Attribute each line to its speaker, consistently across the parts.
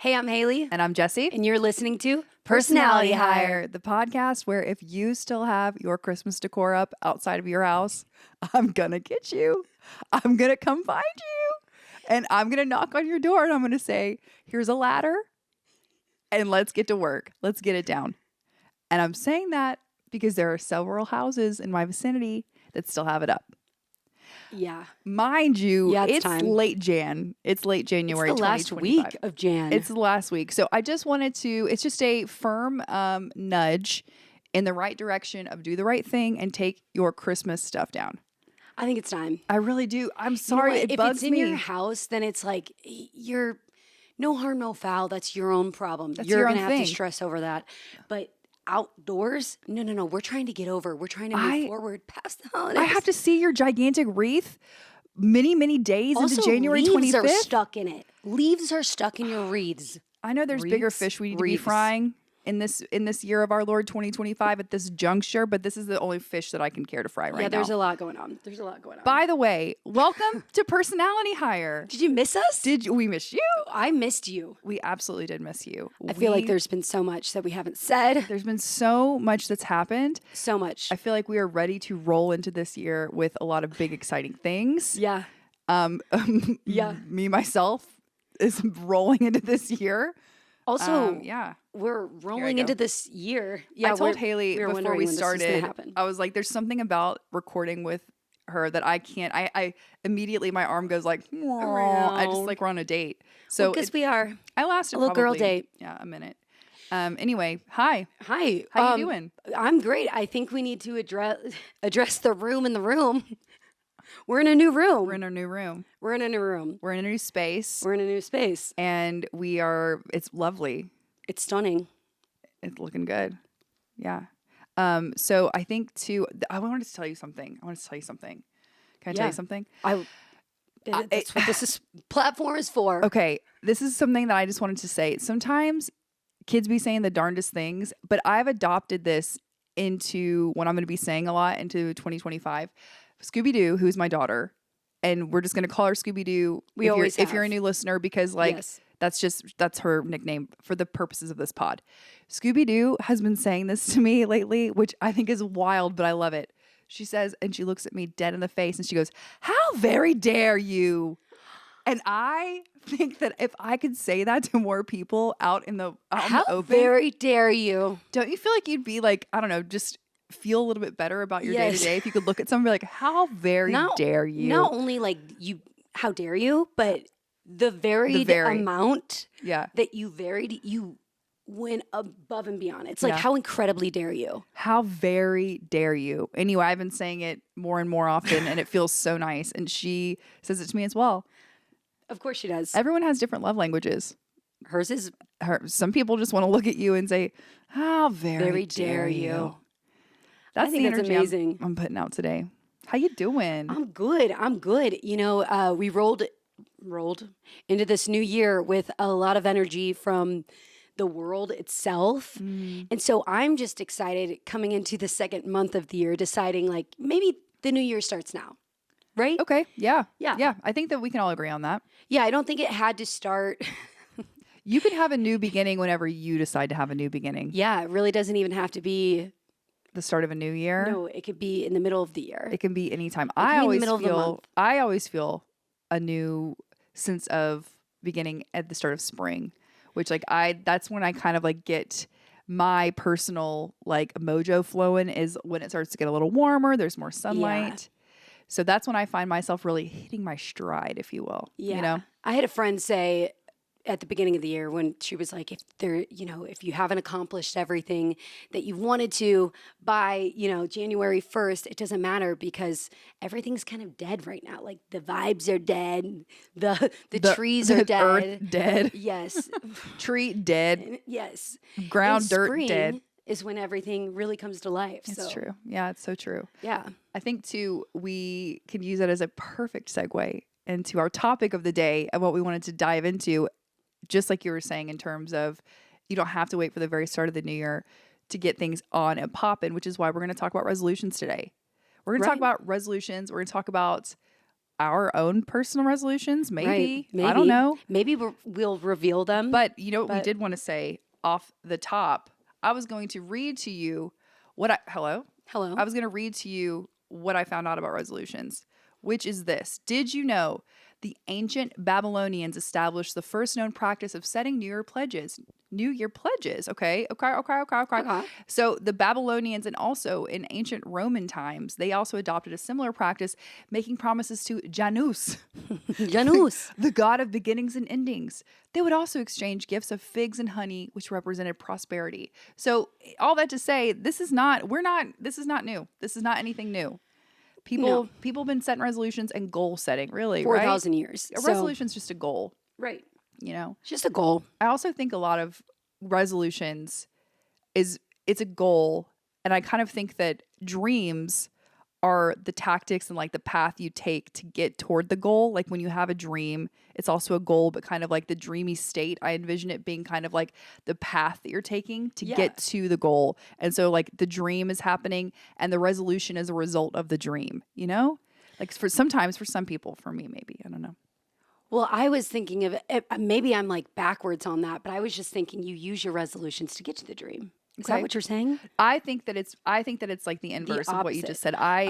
Speaker 1: Hey, I'm Hailey.
Speaker 2: And I'm Jessi.
Speaker 1: And you're listening to
Speaker 2: Personality Hire, the podcast where if you still have your Christmas decor up outside of your house, I'm going to get you. I'm going to come find you. And I'm going to knock on your door and I'm going to say, here's a ladder and let's get to work. Let's get it down. And I'm saying that because there are several houses in my vicinity that still have it up.
Speaker 1: Yeah.
Speaker 2: Mind you, it's
Speaker 1: time.
Speaker 2: late Jan. It's late January 2025.
Speaker 1: It's the last week of Jan.
Speaker 2: It's the last week. So I just wanted to, it's just a firm nudge in the right direction of do the right thing and take your Christmas stuff down.
Speaker 1: I think it's time.
Speaker 2: I really do. I'm sorry. It bugs me.
Speaker 1: If it's in your house, then it's like you're no harm, no foul. That's your own problem. You're going to have to stress over that. But outdoors, no. We're trying to get over. We're trying to move forward past the holidays.
Speaker 2: I have to see your gigantic wreath many days
Speaker 1: also,
Speaker 2: into January 25th.
Speaker 1: Leaves are stuck in it. Leaves are stuck in your wreaths.
Speaker 2: I know there's bigger fish we need to be frying in this year of our Lord 2025 at this juncture, but this is the only fish that I can care to fry right now.
Speaker 1: Yeah, there's a lot going on.
Speaker 2: By the way, welcome to Personality Hire.
Speaker 1: Did you miss us?
Speaker 2: We miss you?
Speaker 1: I missed you.
Speaker 2: We absolutely did miss you.
Speaker 1: I feel like there's been so much that we haven't said.
Speaker 2: There's been so much that's happened.
Speaker 1: So much.
Speaker 2: I feel like we are ready to roll into this year with a lot of big, exciting things.
Speaker 1: Yeah.
Speaker 2: Me, myself, is rolling into this year.
Speaker 1: Also, we're rolling into this year. Yeah,
Speaker 2: I told Hailey before we started, I was like, there's something about recording with her that I can't. I immediately, my arm goes like, I just like we're on a date. So
Speaker 1: because we are.
Speaker 2: I lasted
Speaker 1: a little girl date.
Speaker 2: Yeah, a minute. Anyway, hi.
Speaker 1: Hi.
Speaker 2: How you doing?
Speaker 1: I'm great. I think we need to address the room in the room. We're in a new room.
Speaker 2: We're in a new room.
Speaker 1: We're in a new room.
Speaker 2: We're in a new space.
Speaker 1: We're in a new space.
Speaker 2: And it's lovely.
Speaker 1: It's stunning.
Speaker 2: It's looking good. Yeah. So I think I wanted to tell you something. Can I tell you something?
Speaker 1: That's what this platform is for.
Speaker 2: Okay. This is something that I just wanted to say. Sometimes kids be saying the darndest things, but I've adopted this into what I'm going to be saying a lot into 2025. Scooby-Doo, who's my daughter, and we're just going to call her Scooby-Doo if you're a new listener, because that's her nickname for the purposes of this pod. Scooby-Doo has been saying this to me lately, which I think is wild, but I love it. She says, and she looks at me dead in the face and she goes, "How very dare you?" And I think that if I could say that to more people out in the open.
Speaker 1: How very dare you?
Speaker 2: Don't you feel like you'd be like, I don't know, just feel a little bit better about your day-to-day if you could look at someone and be like, how very dare you?
Speaker 1: Not only like you, how dare you, but the varied amount that you went above and beyond. It's like, how incredibly dare you?
Speaker 2: How very dare you? Anyway, I've been saying it more and more often and it feels so nice. And she says it to me as well.
Speaker 1: Of course she does.
Speaker 2: Everyone has different love languages.
Speaker 1: Hers is
Speaker 2: some people just want to look at you and say, how very dare you?
Speaker 1: That's the energy amazing.
Speaker 2: I'm putting out today. How you doing?
Speaker 1: I'm good. You know, we rolled into this new year with a lot of energy from the world itself. And so I'm just excited coming into the second month of the year, deciding like maybe the new year starts now. Right?
Speaker 2: Okay. Yeah. I think that we can all agree on that.
Speaker 1: Yeah. I don't think it had to start.
Speaker 2: You can have a new beginning whenever you decide to have a new beginning.
Speaker 1: Yeah. It really doesn't even have to be
Speaker 2: the start of a new year.
Speaker 1: No, it could be in the middle of the year.
Speaker 2: It can be anytime. I always feel a new sense of beginning at the start of spring, which that's when I kind of like get my personal like mojo flowing, is when it starts to get a little warmer, there's more sunlight. Yeah. So that's when I find myself really hitting my stride, if you will.
Speaker 1: Yeah.
Speaker 2: You know?
Speaker 1: I had a friend say at the beginning of the year when she was like, if you haven't accomplished everything that you wanted to by, January 1st, it doesn't matter because everything's kind of dead right now. Like the vibes are dead. The trees are dead.
Speaker 2: Earth dead.
Speaker 1: Yes.
Speaker 2: Tree dead.
Speaker 1: Yes.
Speaker 2: Ground, dirt dead.
Speaker 1: Is when everything really comes to life.
Speaker 2: It's true. Yeah, it's so true.
Speaker 1: Yeah.
Speaker 2: I think too, we can use that as a perfect segue into our topic of the day and what we wanted to dive into. Just like you were saying, in terms of you don't have to wait for the very start of the new year to get things on and popping, which is why we're going to talk about resolutions today. We're going to talk about resolutions. We're going to talk about our own personal resolutions. Maybe.
Speaker 1: Right.
Speaker 2: I don't know.
Speaker 1: Maybe we'll reveal them.
Speaker 2: But you know what we did want to say off the top? I was going to read to you hello?
Speaker 1: Hello.
Speaker 2: I was going to read to you what I found out about resolutions, which is this. Did you know the ancient Babylonians established the first known practice of setting New Year pledges? New Year pledges. Okay. So the Babylonians and also in ancient Roman times, they also adopted a similar practice, making promises to Janus,
Speaker 1: Janus.
Speaker 2: the god of beginnings and endings. They would also exchange gifts of figs and honey, which represented prosperity. So all that to say, this is not new. This is not anything new. People have been setting resolutions and goal setting, really,
Speaker 1: 4,000
Speaker 2: right?
Speaker 1: years.
Speaker 2: A resolution's just a goal.
Speaker 1: Right.
Speaker 2: You know?
Speaker 1: It's just a goal.
Speaker 2: I also think a lot of resolutions it's a goal, and I kind of think that dreams are the tactics and like the path you take to get toward the goal. Like when you have a dream, it's also a goal, but kind of like the dreamy state. I envision it being kind of like the path that you're taking to get to the goal. And so like the dream is happening and the resolution is a result of the dream, you know? Like for some people, for me, maybe, I don't know.
Speaker 1: Well, I was thinking of it, maybe I'm like backwards on that, but I was just thinking you use your resolutions to get to the dream. Is that what you're saying?
Speaker 2: I think that it's like the inverse of what you just said. I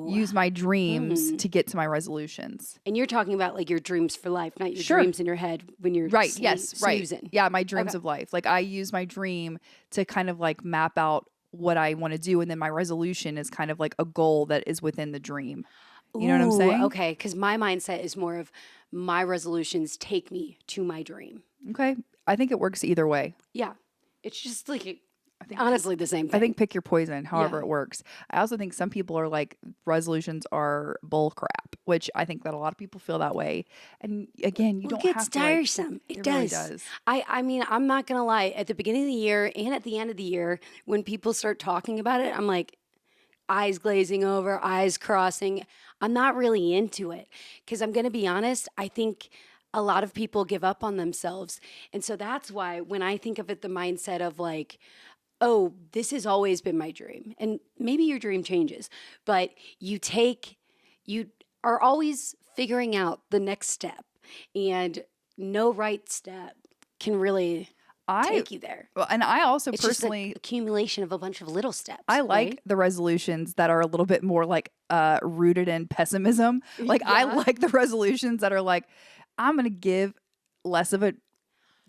Speaker 2: use my dreams to get to my resolutions.
Speaker 1: And you're talking about like your dreams for life, not your dreams in your head when you're snoozing.
Speaker 2: Yeah, my dreams of life. Like I use my dream to kind of like map out what I want to do, and then my resolution is kind of like a goal that is within the dream. You know what I'm saying?
Speaker 1: Okay, because my mindset is more of my resolutions take me to my dream.
Speaker 2: Okay, I think it works either way.
Speaker 1: Yeah, it's just like honestly the same thing.
Speaker 2: I think pick your poison, however it works. I also think some people are like resolutions are bull crap, which I think that a lot of people feel that way. And again, you don't have to.
Speaker 1: It gets tiresome. It does.
Speaker 2: Really does.
Speaker 1: I mean, I'm not gonna lie. At the beginning of the year and at the end of the year, when people start talking about it, I'm like, eyes glazing over, eyes crossing. I'm not really into it because I'm gonna be honest. I think a lot of people give up on themselves, and so that's why when I think of it, the mindset of like, oh, this has always been my dream. And maybe your dream changes, but you are always figuring out the next step, and no right step can really take you there.
Speaker 2: Well, and I also
Speaker 1: it's
Speaker 2: personally
Speaker 1: just an accumulation of a bunch of little steps.
Speaker 2: I like the resolutions that are a little bit more like rooted in pessimism. Like I like the resolutions that are like, I'm going to give less of a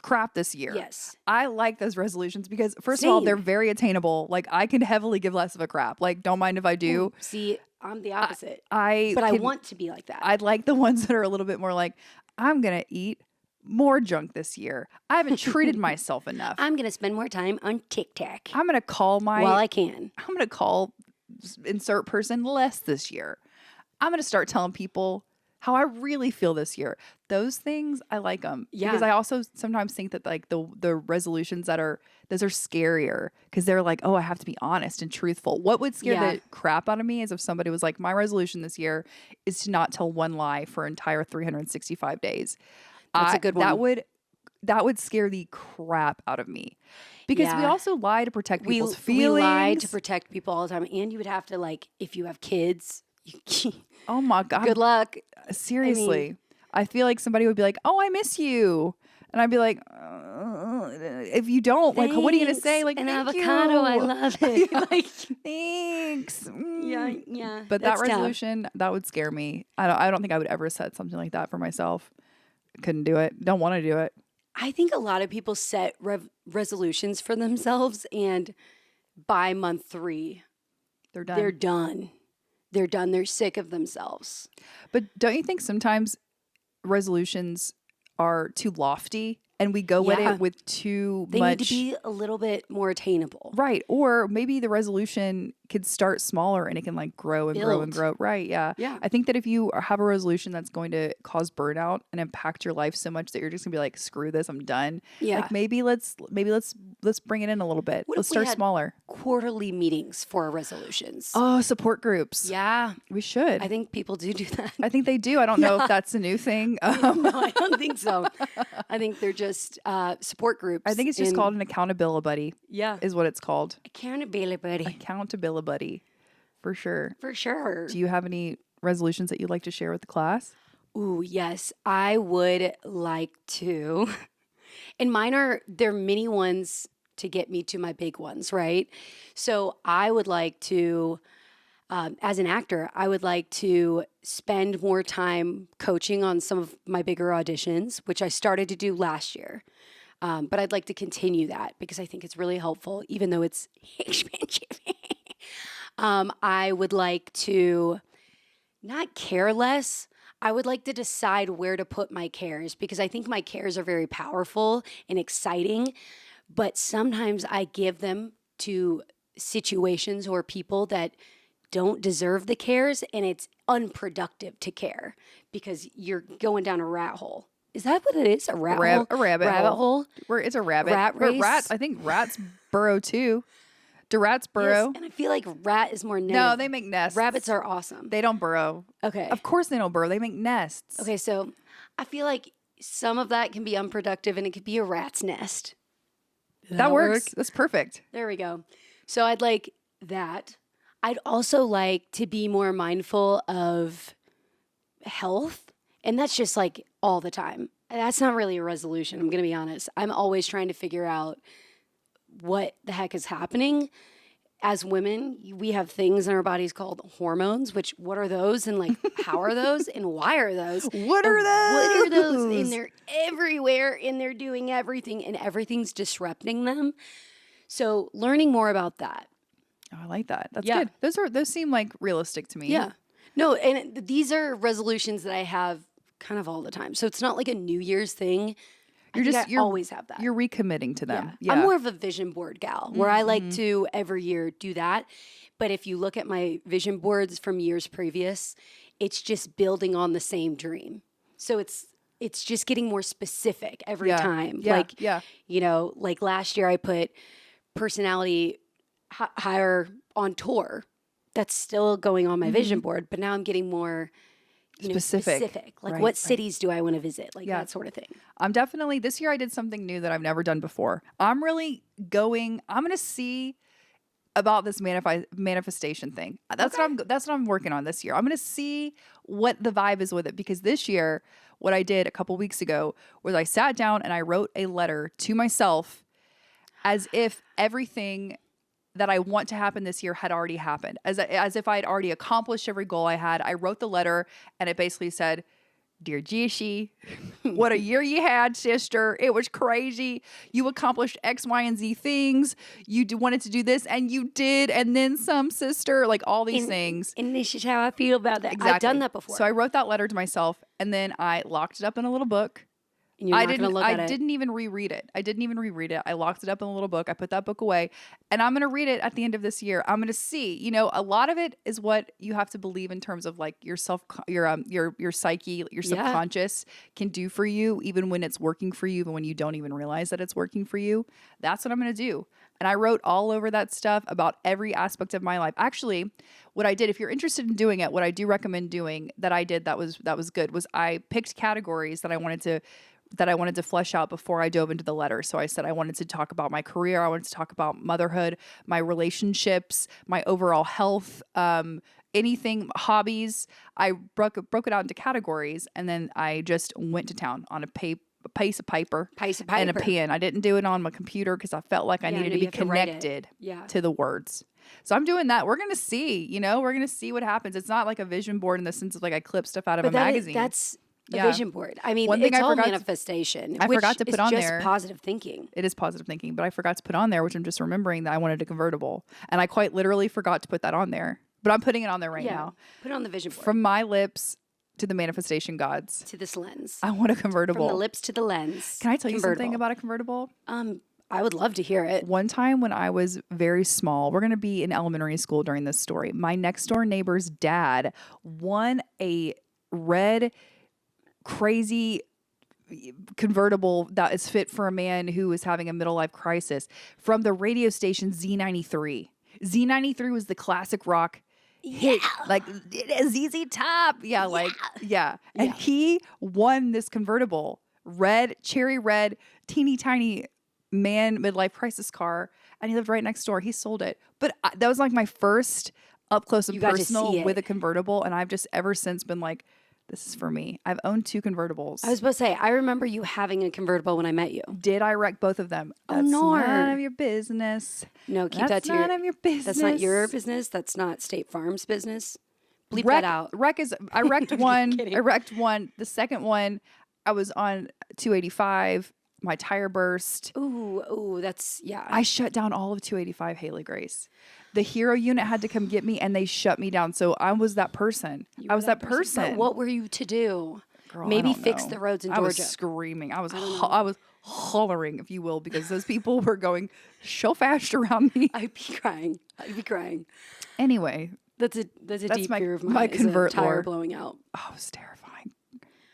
Speaker 2: crap this year.
Speaker 1: Yes.
Speaker 2: I like those resolutions because first of all, they're very attainable. Like I can heavily give less of a crap. Like don't mind if I do.
Speaker 1: Ooh, see, I'm the opposite.
Speaker 2: I
Speaker 1: want to be like that.
Speaker 2: I'd like the ones that are a little bit more like, I'm going to eat more junk this year. I haven't treated myself enough.
Speaker 1: I'm going to spend more time on TikTok.
Speaker 2: I'm going to call
Speaker 1: while I can.
Speaker 2: I'm going to call insert person less this year. I'm going to start telling people how I really feel this year. Those things, I like them. Yeah. Because I also sometimes think that like the resolutions those are scarier because they're like, oh, I have to be honest and truthful. What would scare the crap out of me is if somebody was like, my resolution this year is to not tell one lie for entire 365 days.
Speaker 1: That's a good one.
Speaker 2: That would scare the crap out of me. Because we also lie to protect people's feelings. We lie
Speaker 1: to protect people all the time. And you would have to like, if you have kids,
Speaker 2: oh my God.
Speaker 1: Good luck.
Speaker 2: Seriously. I feel like somebody would be like, oh, I miss you. And I'd be like, if you don't,
Speaker 1: thanks.
Speaker 2: Like, what are you going to say? Like,
Speaker 1: an avocado, I love it. Like,
Speaker 2: thanks.
Speaker 1: Yeah.
Speaker 2: But that resolution, that would scare me. I don't think I would ever set something like that for myself. Couldn't do it. Don't want to do it.
Speaker 1: I think a lot of people set resolutions for themselves, and by month 3,
Speaker 2: they're done.
Speaker 1: They're done. They're sick of themselves.
Speaker 2: But don't you think sometimes resolutions are too lofty and we go at it with too much?
Speaker 1: They need to be a little bit more attainable.
Speaker 2: Right. Or maybe the resolution could start smaller and it can like grow and grow and grow. Right. Yeah. I think that if you have a resolution that's going to cause burnout and impact your life so much that you're just gonna be like, screw this, I'm done. Yeah. Like maybe let's bring it in a little bit. Let's start smaller.
Speaker 1: Quarterly meetings for our resolutions.
Speaker 2: Oh, support groups.
Speaker 1: Yeah.
Speaker 2: We should.
Speaker 1: I think people do that.
Speaker 2: I think they do. I don't know if that's a new thing.
Speaker 1: No, I don't think so. I think they're just support groups.
Speaker 2: I think it's just called an accountability buddy.
Speaker 1: Yeah.
Speaker 2: Is what it's called.
Speaker 1: Accountability buddy.
Speaker 2: Accountability buddy. For sure.
Speaker 1: For sure.
Speaker 2: Do you have any resolutions that you'd like to share with the class?
Speaker 1: Ooh, yes. I would like to. And they're mini ones to get me to my big ones, right? So I would like to, as an actor, I would like to spend more time coaching on some of my bigger auditions, which I started to do last year. But I'd like to continue that because I think it's really helpful, even though it's expensive. I would like to not care less. I would like to decide where to put my cares because I think my cares are very powerful and exciting, but sometimes I give them to situations or people that don't deserve the cares, and it's unproductive to care because you're going down a rat hole. Is that what it is? A rat hole?
Speaker 2: A rabbit
Speaker 1: hole?
Speaker 2: Where it's a rabbit.
Speaker 1: Rat
Speaker 2: But
Speaker 1: race?
Speaker 2: I think rats burrow too. Do rats burrow?
Speaker 1: Yes, and I feel like rat is more negative.
Speaker 2: No, they make nests.
Speaker 1: Rabbits are awesome.
Speaker 2: They don't burrow.
Speaker 1: Okay.
Speaker 2: Of course they don't burrow. They make nests.
Speaker 1: Okay, so I feel like some of that can be unproductive and it could be a rat's nest.
Speaker 2: That works. That's perfect.
Speaker 1: There we go. So I'd like that. I'd also like to be more mindful of health. And that's just like all the time. That's not really a resolution. I'm going to be honest. I'm always trying to figure out what the heck is happening. As women, we have things in our bodies called hormones, which what are those? And like, how are those? And why are those?
Speaker 2: What are those?
Speaker 1: What are those? And they're everywhere and they're doing everything and everything's disrupting them. So learning more about that.
Speaker 2: Oh, I like that. That's
Speaker 1: Yeah.
Speaker 2: good. Those seem like realistic to me.
Speaker 1: Yeah. No, and these are resolutions that I have kind of all the time. So it's not like a New Year's thing. I always have that.
Speaker 2: You're recommitting to them. Yeah.
Speaker 1: I'm more of a vision board gal where I like to every year do that. But if you look at my vision boards from years previous, it's just building on the same dream. So it's just getting more specific every time.
Speaker 2: Yeah.
Speaker 1: Like, you know, like last year I put personality higher on tour. That's still going on my vision board, but now I'm getting more specific. Like what cities do I want to visit? Like that sort of thing.
Speaker 2: I'm definitely, this year I did something new that I've never done before. I'm going to see about this manifestation thing. That's what I'm working on this year. I'm going to see what the vibe is with it, because this year, what I did a couple weeks ago was I sat down and I wrote a letter to myself as if everything that I want to happen this year had already happened, as if I had already accomplished every goal I had. I wrote the letter and it basically said, "Dear Jessi, what a year you had, sister. It was crazy. You accomplished X, Y, and Z things. You wanted to do this and you did. And then some, sister," like all these things.
Speaker 1: And this is how I feel about that.
Speaker 2: Exactly.
Speaker 1: I've done that before.
Speaker 2: So I wrote that letter to myself and then I locked it up in a little book.
Speaker 1: And you're not going to look at it.
Speaker 2: I didn't even reread it. I locked it up in a little book. I put that book away and I'm going to read it at the end of this year. I'm going to see, a lot of it is what you have to believe in terms of like your psyche, your subconscious can do for you, even when it's working for you, even when you don't even realize that it's working for you. That's what I'm going to do. And I wrote all over that stuff about every aspect of my life. Actually, what I did, if you're interested in doing it, what I do recommend doing that I did that was good was I picked categories that I wanted to flesh out before I dove into the letter. So I said I wanted to talk about my career, I wanted to talk about motherhood, my relationships, my overall health, anything, hobbies. I broke it out into categories, and then I just went to town on a piece of paper and a pen. I didn't do it on my computer because I felt like I needed to be connected to the words. So I'm doing that. We're going to see, we're going to see what happens. It's not like a vision board in the sense of like I clip stuff out of a magazine.
Speaker 1: That's a vision board. I mean, it's all manifestation.
Speaker 2: I forgot to put on there.
Speaker 1: Just positive thinking.
Speaker 2: It is positive thinking, but I forgot to put on there, which I'm just remembering that I wanted a convertible. And I quite literally forgot to put that on there. But I'm putting it on there right now.
Speaker 1: Put it on the vision board.
Speaker 2: From my lips to the manifestation gods.
Speaker 1: To this lens.
Speaker 2: I want a convertible.
Speaker 1: From the lips to the lens.
Speaker 2: Can I tell you something about a convertible?
Speaker 1: I would love to hear it.
Speaker 2: One time when I was very small, we're going to be in elementary school during this story. My next door neighbor's dad won a red, crazy convertible that is fit for a man who is having a middle life crisis from the radio station Z93. Z93 was the classic rock hit, like ZZ Top. And he won this convertible, cherry red, teeny tiny man midlife crisis car, and he lived right next door. He sold it. But that was like my first up close and
Speaker 1: You got to
Speaker 2: personal
Speaker 1: see it.
Speaker 2: with a convertible. And I've just ever since been like, this is for me. I've owned 2 convertibles.
Speaker 1: I was supposed to say, I remember you having a convertible when I met you.
Speaker 2: Did I wreck both of them?
Speaker 1: Oh,
Speaker 2: That's
Speaker 1: no.
Speaker 2: none of your business.
Speaker 1: No, keep that to
Speaker 2: none of your business.
Speaker 1: That's not your business. That's not State Farm's business. Bleep that out.
Speaker 2: I wrecked one.
Speaker 1: kidding.
Speaker 2: I wrecked one. The second one, I was on 285. My tire burst.
Speaker 1: Ooh, that's, yeah.
Speaker 2: I shut down all of 285, Hailey Grace. The hero unit had to come get me and they shut me down. So I was that person. I was that person.
Speaker 1: But what were you to do?
Speaker 2: Girl,
Speaker 1: Maybe
Speaker 2: I don't
Speaker 1: fix
Speaker 2: know.
Speaker 1: the roads in
Speaker 2: I was
Speaker 1: Georgia.
Speaker 2: screaming. I was hollering, if you will, because those people were going so fast around me.
Speaker 1: I'd be crying.
Speaker 2: Anyway,
Speaker 1: That's a deep fear of mine.
Speaker 2: my
Speaker 1: is a
Speaker 2: convert
Speaker 1: tire
Speaker 2: lore.
Speaker 1: blowing out.
Speaker 2: Oh, it was terrifying.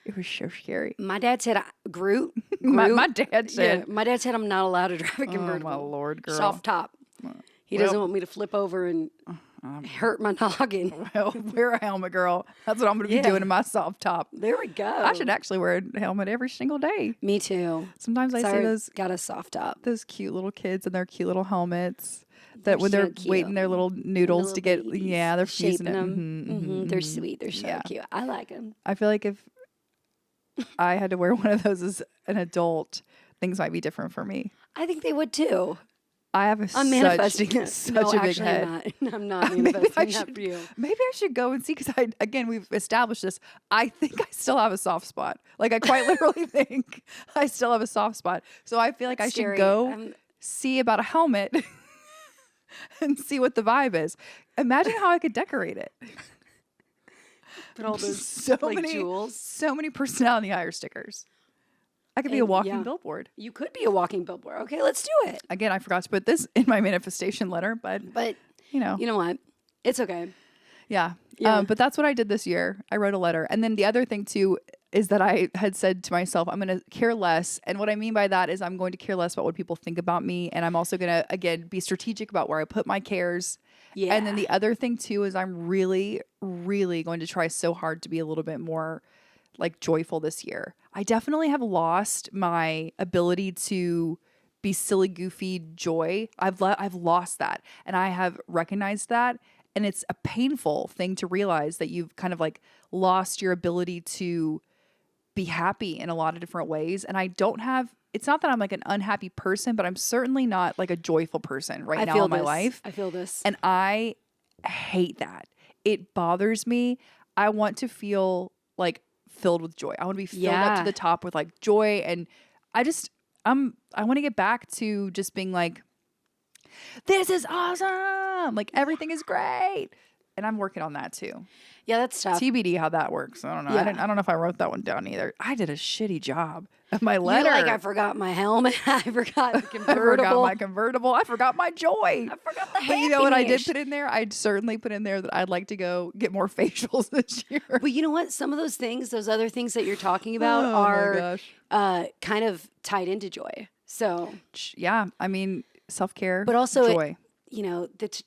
Speaker 2: It was so scary.
Speaker 1: My dad said, Groot.
Speaker 2: My dad said,
Speaker 1: my dad said I'm not allowed to drive a convertible.
Speaker 2: oh my Lord, girl.
Speaker 1: Soft top. He doesn't want me to flip over and hurt my noggin.
Speaker 2: Well, wear a helmet, girl. That's what I'm going to be doing in my soft top.
Speaker 1: There we go.
Speaker 2: I should actually wear a helmet every single day.
Speaker 1: Me too.
Speaker 2: Sometimes I see those
Speaker 1: got a soft top.
Speaker 2: those cute little kids in their cute little helmets that when
Speaker 1: so
Speaker 2: they're
Speaker 1: cute.
Speaker 2: waiting their little noodles to get,
Speaker 1: babies,
Speaker 2: they're fusing
Speaker 1: shaping
Speaker 2: it.
Speaker 1: them. They're sweet. They're so cute. I like them.
Speaker 2: I feel like if I had to wear one of those as an adult, things might be different for me.
Speaker 1: I think they would too.
Speaker 2: I have
Speaker 1: I'm manifesting this.
Speaker 2: such
Speaker 1: No,
Speaker 2: a big
Speaker 1: actually,
Speaker 2: head.
Speaker 1: I'm not
Speaker 2: Maybe
Speaker 1: manifesting
Speaker 2: I
Speaker 1: that
Speaker 2: should-
Speaker 1: for you.
Speaker 2: Maybe I should go and see because we've established this. I think I still have a soft spot. Like I quite literally think I still have a soft spot. So I feel like I
Speaker 1: Scary.
Speaker 2: should go see about a helmet and see what the vibe is. Imagine how I could decorate it.
Speaker 1: Put all those
Speaker 2: So
Speaker 1: like
Speaker 2: many
Speaker 1: jewels.
Speaker 2: So many personality hire stickers. I could be a
Speaker 1: And,
Speaker 2: walking
Speaker 1: yeah.
Speaker 2: billboard.
Speaker 1: You could be a walking billboard. Okay, let's do it.
Speaker 2: Again, I forgot to put this in my manifestation letter, but
Speaker 1: But
Speaker 2: you know
Speaker 1: what? It's okay.
Speaker 2: yeah.
Speaker 1: Yeah.
Speaker 2: But that's what I did this year. I wrote a letter. And then the other thing too is that I had said to myself, I'm going to care less. And what I mean by that is I'm going to care less about what people think about me. And I'm also going to, again, be strategic about where I put my cares.
Speaker 1: Yeah.
Speaker 2: And then the other thing too is I'm really, really going to try so hard to be a little bit more like joyful this year. I definitely have lost my ability to be silly, goofy joy. I've lost that. And I have recognized that. And it's a painful thing to realize that you've kind of like lost your ability to be happy in a lot of different ways. And I don't have, it's not that I'm like an unhappy person, but I'm certainly not like a joyful person right now in my life.
Speaker 1: I feel this.
Speaker 2: And I hate that. It bothers me. I want to feel like filled with joy. I want to be filled up to the top with like joy. And I want to get back to just being like, this is awesome. Like everything is great. And I'm working on that too.
Speaker 1: Yeah, that's tough.
Speaker 2: TBD how that works. I don't know.
Speaker 1: Yeah.
Speaker 2: I don't know if I wrote that one down either. I did a shitty job of my letter.
Speaker 1: You're like, I forgot my helmet. I forgot the
Speaker 2: I
Speaker 1: convertible.
Speaker 2: forgot my convertible. I forgot my joy.
Speaker 1: I forgot the
Speaker 2: But you know what I did
Speaker 1: happiness.
Speaker 2: put in there? I'd certainly put in there that I'd like to go get more facials this year.
Speaker 1: But you know what? Some of those things, those other things that you're talking about
Speaker 2: Oh my
Speaker 1: are
Speaker 2: gosh.
Speaker 1: kind of tied into joy. So,
Speaker 2: Yeah. I mean, self-care,
Speaker 1: but also,
Speaker 2: joy.
Speaker 1: the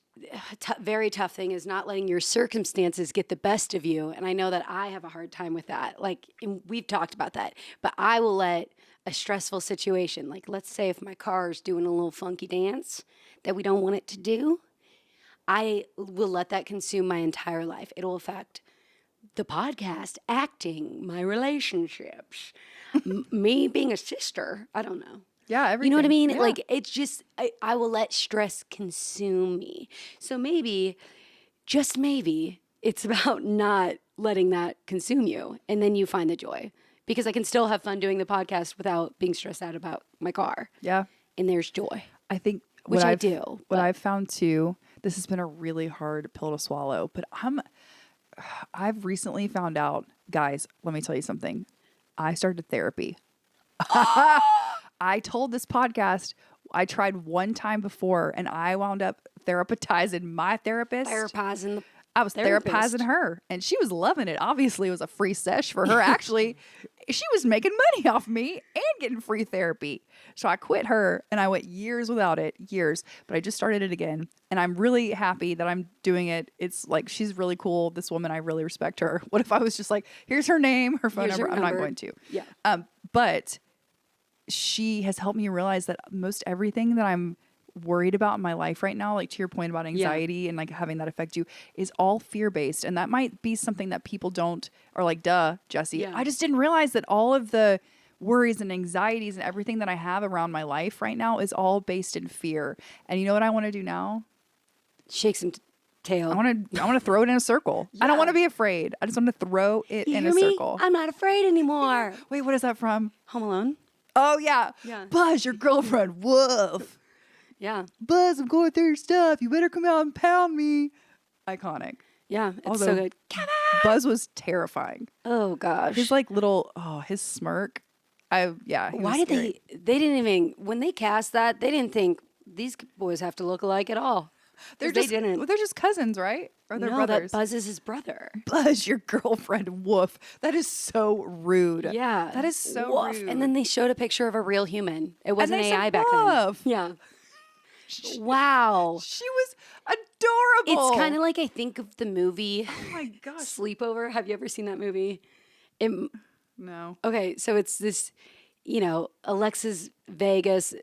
Speaker 1: very tough thing is not letting your circumstances get the best of you. And I know that I have a hard time with that. Like, and we've talked about that. But I will let a stressful situation, like let's say if my car is doing a little funky dance that we don't want it to do, I will let that consume my entire life. It'll affect the podcast, acting, my relationships, me being a sister. I don't know.
Speaker 2: Yeah, everything.
Speaker 1: You know what I mean?
Speaker 2: Yeah.
Speaker 1: Like, it's just, I will let stress consume me. So maybe, just maybe, it's about not letting that consume you. And then you find the joy. Because I can still have fun doing the podcast without being stressed out about my car.
Speaker 2: Yeah.
Speaker 1: And there's joy.
Speaker 2: I think
Speaker 1: Which
Speaker 2: what
Speaker 1: I
Speaker 2: I've,
Speaker 1: do,
Speaker 2: What
Speaker 1: but-
Speaker 2: I've found too, this has been a really hard pill to swallow, but I've recently found out, guys, let me tell you something. I started therapy. I told this podcast I tried one time before and I wound up therapizing my therapist.
Speaker 1: Therapizing
Speaker 2: I was
Speaker 1: therapist.
Speaker 2: therapizing her and she was loving it. Obviously, it was a free sesh for her. Actually, she was making money off me and getting free therapy. So I quit her and I went years without it, but I just started it again. And I'm really happy that I'm doing it. It's like, she's really cool. This woman, I really respect her. What if I was just like, here's her name, her phone
Speaker 1: Here's her
Speaker 2: number? I'm not
Speaker 1: number.
Speaker 2: going to.
Speaker 1: Yeah.
Speaker 2: But she has helped me realize that most everything that I'm worried about in my life right now, like to your point about anxiety and like having that affect you, is all fear-based. And that might be something that people don't, or like, duh, Jessi.
Speaker 1: Yeah.
Speaker 2: I just didn't realize that all of the worries and anxieties and everything that I have around my life right now is all based in fear. And you know what I want to do now?
Speaker 1: Shake some tail.
Speaker 2: I want to throw it in a circle. I don't want to be afraid. I just want to throw it
Speaker 1: You
Speaker 2: in
Speaker 1: hear
Speaker 2: a
Speaker 1: me?
Speaker 2: circle.
Speaker 1: I'm not afraid anymore.
Speaker 2: Wait, what is that from?
Speaker 1: Home Alone?
Speaker 2: Oh yeah.
Speaker 1: Yeah.
Speaker 2: Buzz, your girlfriend. Woof.
Speaker 1: Yeah.
Speaker 2: Buzz, I'm going through your stuff. You better come out and pound me. Iconic.
Speaker 1: Yeah. It's
Speaker 2: Although,
Speaker 1: so good. Come on.
Speaker 2: Buzz was terrifying.
Speaker 1: Oh, gosh.
Speaker 2: His like little, his smirk. Why
Speaker 1: did they didn't even, when they cast that, they didn't think these boys have to look alike at all.
Speaker 2: They're
Speaker 1: They
Speaker 2: just,
Speaker 1: didn't.
Speaker 2: they're just cousins, right? Or they're
Speaker 1: No,
Speaker 2: brothers.
Speaker 1: that Buzz is his brother.
Speaker 2: Buzz, your girlfriend. Woof. That is so rude.
Speaker 1: Yeah.
Speaker 2: That is so
Speaker 1: Woof.
Speaker 2: rude.
Speaker 1: And then they showed a picture of a real human. It wasn't
Speaker 2: they
Speaker 1: AI
Speaker 2: said
Speaker 1: back
Speaker 2: woof.
Speaker 1: then. Yeah. Wow.
Speaker 2: She was adorable.
Speaker 1: It's kind of like I think of the movie
Speaker 2: Oh my gosh.
Speaker 1: Sleepover. Have you ever seen that movie?
Speaker 2: No.
Speaker 1: Okay, so it's this, Alexis Vegas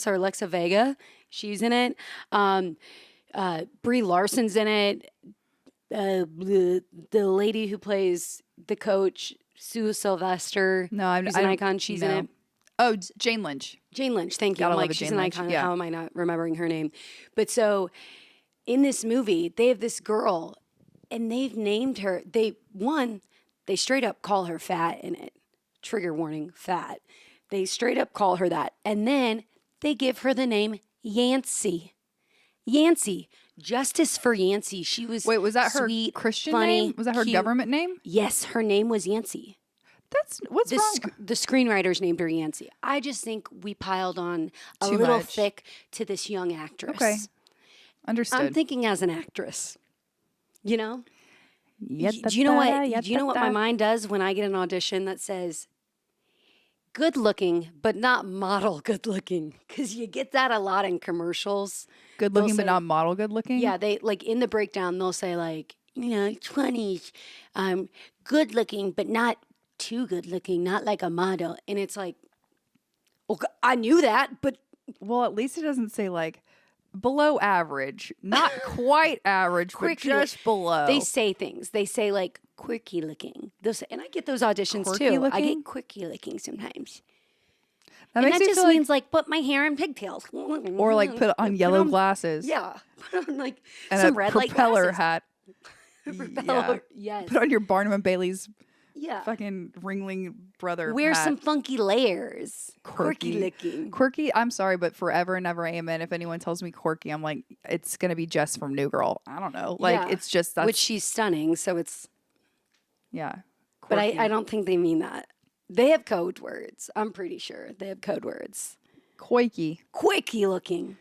Speaker 1: or Alexa Vega. She's in it. Brie Larson's in it. The lady who plays the coach, Sue Sylvester.
Speaker 2: No, I'm
Speaker 1: who's
Speaker 2: I
Speaker 1: an
Speaker 2: don't-
Speaker 1: icon. She's in
Speaker 2: no.
Speaker 1: it.
Speaker 2: Oh, Jane Lynch.
Speaker 1: Jane Lynch, thank you.
Speaker 2: Gotta
Speaker 1: I'm
Speaker 2: love
Speaker 1: like,
Speaker 2: a
Speaker 1: she's
Speaker 2: Jane
Speaker 1: an
Speaker 2: Lynch,
Speaker 1: icon.
Speaker 2: yeah.
Speaker 1: How am I not remembering her name? But so in this movie, they have this girl and they've named her, they straight up call her fat in it. Trigger warning, fat. They straight up call her that. And then they give her the name Yancey. Yancey. Justice for Yancey. She was
Speaker 2: Wait, was that her
Speaker 1: sweet,
Speaker 2: Christian
Speaker 1: funny,
Speaker 2: name? Was that her
Speaker 1: cute.
Speaker 2: government name?
Speaker 1: Yes, her name was Yancey.
Speaker 2: What's
Speaker 1: The,
Speaker 2: wrong?
Speaker 1: the screenwriters named her Yancey. I just think we piled on a
Speaker 2: Too
Speaker 1: little
Speaker 2: much.
Speaker 1: thick to this young actress.
Speaker 2: Okay. Understood.
Speaker 1: I'm thinking as an actress. You know?
Speaker 2: Yeah,
Speaker 1: Do you know what? Do you know what my mind does when I get an audition that says good looking, but not model good looking? Because you get that a lot in commercials.
Speaker 2: Good
Speaker 1: They'll
Speaker 2: looking, but
Speaker 1: say-
Speaker 2: not model good looking?
Speaker 1: Yeah, they like in the breakdown they'll say like 20s, good looking, but not too good looking, not like a model, and it's like, okay, I knew that, but
Speaker 2: Well, at least it doesn't say like below average, not quite average, but
Speaker 1: Quirky
Speaker 2: just below.
Speaker 1: they say things. They say like quirky looking. They'll say, and I get those auditions
Speaker 2: Quirky
Speaker 1: too. I
Speaker 2: looking?
Speaker 1: get quirky looking sometimes.
Speaker 2: that
Speaker 1: And
Speaker 2: makes
Speaker 1: that
Speaker 2: me
Speaker 1: just
Speaker 2: feel
Speaker 1: means like put my hair in pigtails.
Speaker 2: or like put on yellow glasses.
Speaker 1: Yeah. Put on like
Speaker 2: And
Speaker 1: some
Speaker 2: a
Speaker 1: red light
Speaker 2: propeller
Speaker 1: glasses.
Speaker 2: hat.
Speaker 1: Propeller. Yes.
Speaker 2: Put on your Barnum and Bailey's
Speaker 1: Yeah.
Speaker 2: fucking Ringling brother.
Speaker 1: Wear
Speaker 2: hat.
Speaker 1: some funky layers. Quirky
Speaker 2: Quirky.
Speaker 1: looking.
Speaker 2: Quirky, I'm sorry, but forever and ever amen. If anyone tells me quirky, I'm like, it's gonna be Jess from New Girl. I don't know. Like
Speaker 1: Yeah.
Speaker 2: it's just that's
Speaker 1: Which she's stunning, so it's
Speaker 2: yeah.
Speaker 1: but
Speaker 2: Quirky.
Speaker 1: I don't think they mean that. They have code words. I'm pretty sure they have code words.
Speaker 2: Quirky.
Speaker 1: Quirky looking.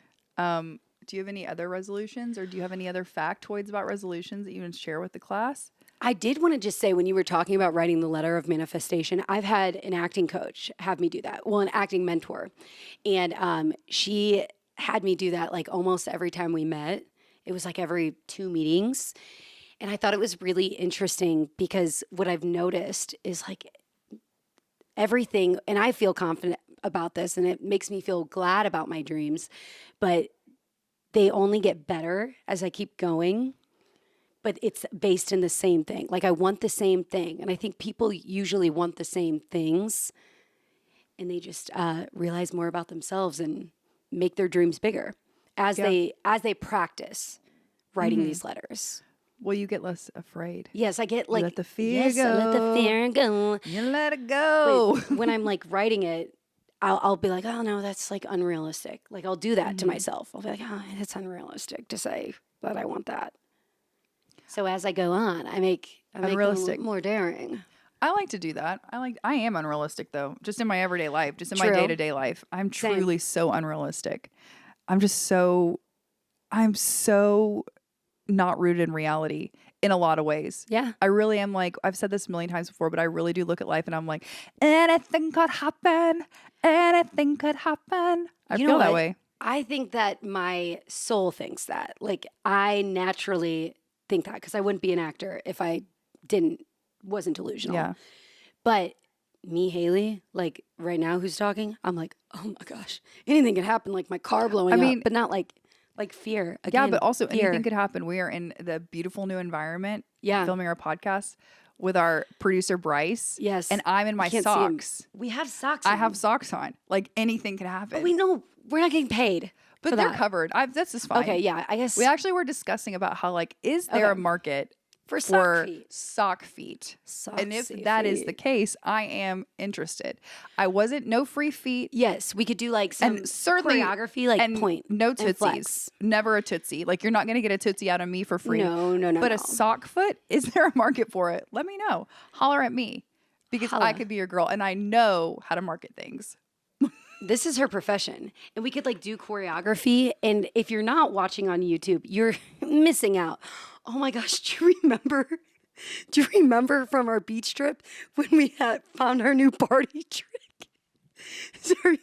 Speaker 2: Do you have any other resolutions or do you have any other factoids about resolutions that you want to share with the class?
Speaker 1: I did want to just say when you were talking about writing the letter of manifestation, I've had an acting coach have me do that. Well, an acting mentor. And she had me do that like almost every time we met. It was like every 2 meetings. And I thought it was really interesting because what I've noticed is like everything, and I feel confident about this and it makes me feel glad about my dreams, but they only get better as I keep going. But it's based in the same thing. Like I want the same thing. And I think people usually want the same things and they just realize more about themselves and make their dreams bigger as they practice writing these letters.
Speaker 2: Well, you get less afraid.
Speaker 1: Yes, I get like
Speaker 2: let the fear
Speaker 1: yes, I let the
Speaker 2: go.
Speaker 1: fear go.
Speaker 2: You let it go.
Speaker 1: But when I'm like writing it, I'll be like, oh no, that's like unrealistic. Like I'll do that to myself. I'll be like, oh, it's unrealistic to say that I want that. So as I go on, I make them
Speaker 2: Unrealistic.
Speaker 1: more daring.
Speaker 2: I like to do that. I am unrealistic though, just in my everyday life, just in my
Speaker 1: True.
Speaker 2: day-to-day life. I'm
Speaker 1: Same.
Speaker 2: truly so unrealistic. I'm so not rooted in reality in a lot of ways.
Speaker 1: Yeah.
Speaker 2: I really am like, I've said this a million times before, but I really do look at life and I'm like, anything could happen. Anything could happen. I
Speaker 1: You know
Speaker 2: feel that
Speaker 1: what?
Speaker 2: way.
Speaker 1: I think that my soul thinks that. Like I naturally think that because I wouldn't be an actor if I wasn't delusional.
Speaker 2: Yeah.
Speaker 1: But me, Hailey, like right now who's talking, I'm like, oh my gosh, anything could happen, like my car blowing up, but not like fear. Again,
Speaker 2: yeah, but also
Speaker 1: fear.
Speaker 2: anything could happen. We are in the beautiful new environment,
Speaker 1: Yeah.
Speaker 2: filming our podcast with our producer Bryce.
Speaker 1: Yes.
Speaker 2: And I'm in my
Speaker 1: Can't see 'em.
Speaker 2: socks.
Speaker 1: We have socks
Speaker 2: I
Speaker 1: on.
Speaker 2: have socks on. Like anything could happen.
Speaker 1: But we know we're not getting paid.
Speaker 2: But
Speaker 1: for
Speaker 2: they're
Speaker 1: that.
Speaker 2: covered. That's just fine.
Speaker 1: Okay, yeah, I guess
Speaker 2: We actually were discussing about how like, is there a market
Speaker 1: for sock feet.
Speaker 2: sock feet? And if
Speaker 1: Socksy
Speaker 2: that is
Speaker 1: feet.
Speaker 2: the case, I am interested. No free feet.
Speaker 1: Yes, we could do like some
Speaker 2: And certainly
Speaker 1: choreography, like
Speaker 2: and
Speaker 1: point.
Speaker 2: no
Speaker 1: and
Speaker 2: tootsies.
Speaker 1: flex.
Speaker 2: Never a tootsie. Like you're not going to get a tootsie out of me for free.
Speaker 1: No.
Speaker 2: But
Speaker 1: no.
Speaker 2: a sock foot, is there a market for it? Let me know. Holler at me because I
Speaker 1: Holla.
Speaker 2: could be your girl and I know how to market things.
Speaker 1: This is her profession, and we could like do choreography. And if you're not watching on YouTube, you're missing out. Oh my gosh, do you remember? Do you remember from our beach trip when we had found our new party trick? Sorry,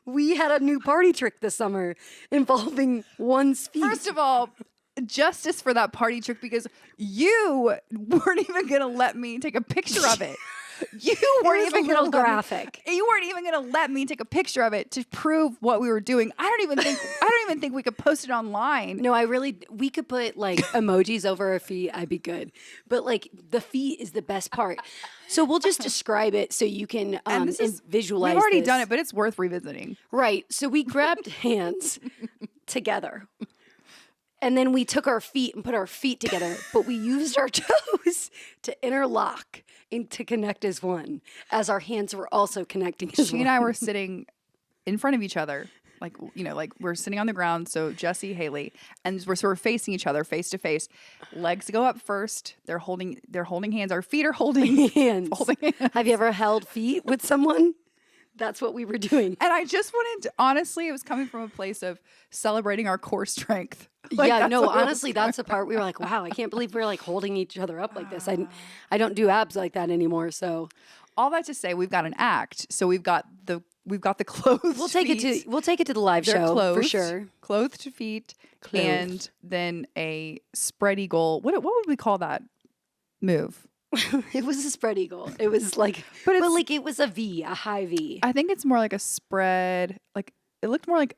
Speaker 1: we had a new party trick this summer involving one's feet.
Speaker 2: First of all, justice for that party trick because you weren't even going to let me take a picture of it. You weren't even
Speaker 1: little
Speaker 2: going to
Speaker 1: graphic.
Speaker 2: You weren't even going to let me take a picture of it to prove what we were doing. I don't even think we could post it online.
Speaker 1: No, we could put like emojis over our feet. I'd be good. But like the feet is the best part. So we'll just describe it so you can visualize.
Speaker 2: We've already
Speaker 1: this.
Speaker 2: done it, but it's worth revisiting.
Speaker 1: Right. So we grabbed hands together. And then we took our feet and put our feet together, but we used our toes to interlock and to connect as one, as our hands were also connecting as
Speaker 2: She
Speaker 1: one.
Speaker 2: and I were sitting in front of each other, like we're sitting on the ground. So Jessi, Hailey, and we're sort of facing each other, face to face. Legs go up first. They're holding hands. Our feet are holding
Speaker 1: hands.
Speaker 2: Holding hands.
Speaker 1: Have you ever held feet with someone? That's what we were doing.
Speaker 2: And I just wanted to, honestly, it was coming from a place of celebrating our core strength.
Speaker 1: Yeah, no, honestly, that's the part we were like, wow, I can't believe we're like holding each other up like this. I don't do abs like that anymore. So
Speaker 2: all that to say, we've got an act. So we've got the clothed
Speaker 1: we'll take
Speaker 2: feet.
Speaker 1: we'll take it to the live
Speaker 2: They're
Speaker 1: show
Speaker 2: clothed,
Speaker 1: for sure.
Speaker 2: Clothed feet,
Speaker 1: Clothed.
Speaker 2: and then a spread eagle. What would we call that move?
Speaker 1: It was a spread eagle. It was like, but like it was a V, a high V.
Speaker 2: I think it's more like a spread. Like it looked more like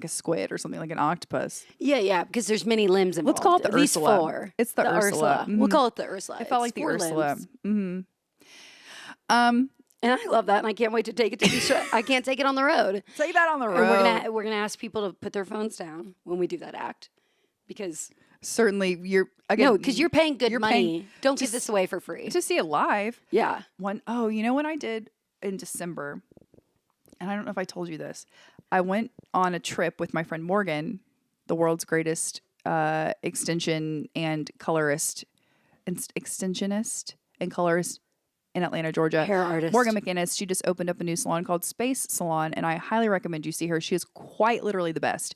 Speaker 2: a squid or something, like an octopus.
Speaker 1: Yeah, because there's many limbs involved.
Speaker 2: Let's call it the
Speaker 1: At least
Speaker 2: Ursula.
Speaker 1: 4.
Speaker 2: It's the Ursula.
Speaker 1: We'll call it the Ursula.
Speaker 2: It felt like
Speaker 1: It's
Speaker 2: the
Speaker 1: 4
Speaker 2: Ursula.
Speaker 1: limbs.
Speaker 2: Mm-hmm.
Speaker 1: And I love that, and I can't wait to take it to the show. I can't take it on the road.
Speaker 2: Take that on the
Speaker 1: And
Speaker 2: road.
Speaker 1: we're gonna ask people to put their phones down when we do that act, because
Speaker 2: Certainly, because
Speaker 1: you're paying good money.
Speaker 2: paying
Speaker 1: Don't give this away for free.
Speaker 2: to see it live.
Speaker 1: Yeah.
Speaker 2: When I did in December, and I don't know if I told you this. I went on a trip with my friend Morgan, the world's greatest extensionist and colorist in Atlanta, Georgia.
Speaker 1: Hair artist.
Speaker 2: Morgan McInnes. She just opened up a new salon called Space Salon, and I highly recommend you see her. She is quite literally the best.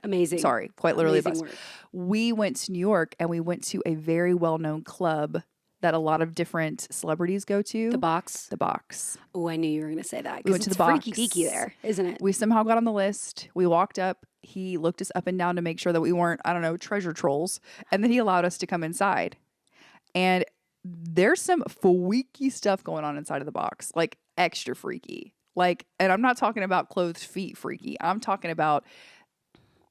Speaker 1: Amazing.
Speaker 2: Sorry, quite literally
Speaker 1: Amazing
Speaker 2: the best.
Speaker 1: work.
Speaker 2: We went to New York, and we went to a very well-known club that a lot of different celebrities go to.
Speaker 1: The Box.
Speaker 2: The Box.
Speaker 1: Oh, I knew you were gonna say that.
Speaker 2: We went to the Box.
Speaker 1: Freaky deaky there, isn't it?
Speaker 2: We somehow got on the list. We walked up. He looked us up and down to make sure that we weren't, treasure trolls. And then he allowed us to come inside. And there's some freaky stuff going on inside of the Box, like extra freaky. And I'm not talking about clothed feet freaky. I'm talking about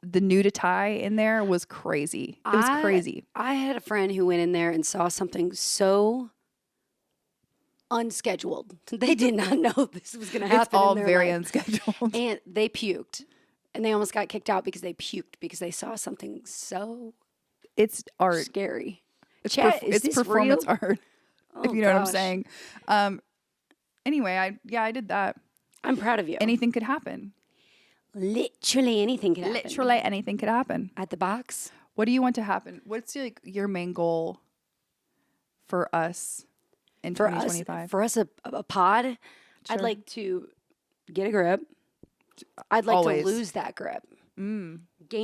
Speaker 2: the nudity in there was crazy. It was crazy.
Speaker 1: I had a friend who went in there and saw something so unscheduled. They did not know this was going to happen.
Speaker 2: It's all
Speaker 1: in their
Speaker 2: very
Speaker 1: life.
Speaker 2: unscheduled.
Speaker 1: And they puked. And they almost got kicked out because they puked because they saw something so
Speaker 2: It's art.
Speaker 1: scary.
Speaker 2: It's,
Speaker 1: Chat, is
Speaker 2: it's
Speaker 1: this
Speaker 2: performance
Speaker 1: real?
Speaker 2: art.
Speaker 1: Oh,
Speaker 2: if you know what I'm
Speaker 1: gosh.
Speaker 2: saying. Anyway, I did that.
Speaker 1: I'm proud of you.
Speaker 2: Anything could happen.
Speaker 1: Literally anything can happen.
Speaker 2: Literally anything could happen.
Speaker 1: At the Box.
Speaker 2: What do you want to happen? What's your main goal for us in 2025?
Speaker 1: For us, a pod,
Speaker 2: Sure.
Speaker 1: I'd like to get a grip. I'd like
Speaker 2: Always.
Speaker 1: to lose that grip. Gain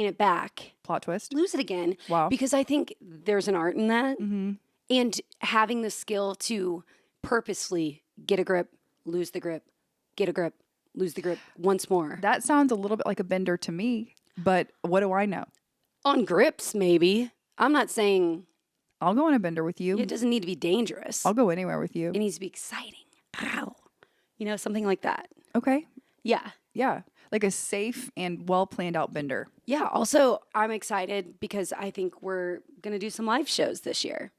Speaker 1: it back.
Speaker 2: Plot twist.
Speaker 1: Lose it again.
Speaker 2: Wow.
Speaker 1: Because I think there's an art in that.
Speaker 2: Mm-hmm.
Speaker 1: And having the skill to purposely get a grip, lose the grip, get a grip, lose the grip once more.
Speaker 2: That sounds a little bit like a bender to me, but what do I know?
Speaker 1: On grips, maybe. I'm not saying
Speaker 2: I'll go on a bender with you.
Speaker 1: it doesn't need to be dangerous.
Speaker 2: I'll go anywhere with you.
Speaker 1: It needs to be exciting. pow. You know, something like that.
Speaker 2: Okay.
Speaker 1: Yeah.
Speaker 2: Yeah. Like a safe and well planned out bender.
Speaker 1: Yeah. Also, I'm excited because I think we're going to do some live shows this year.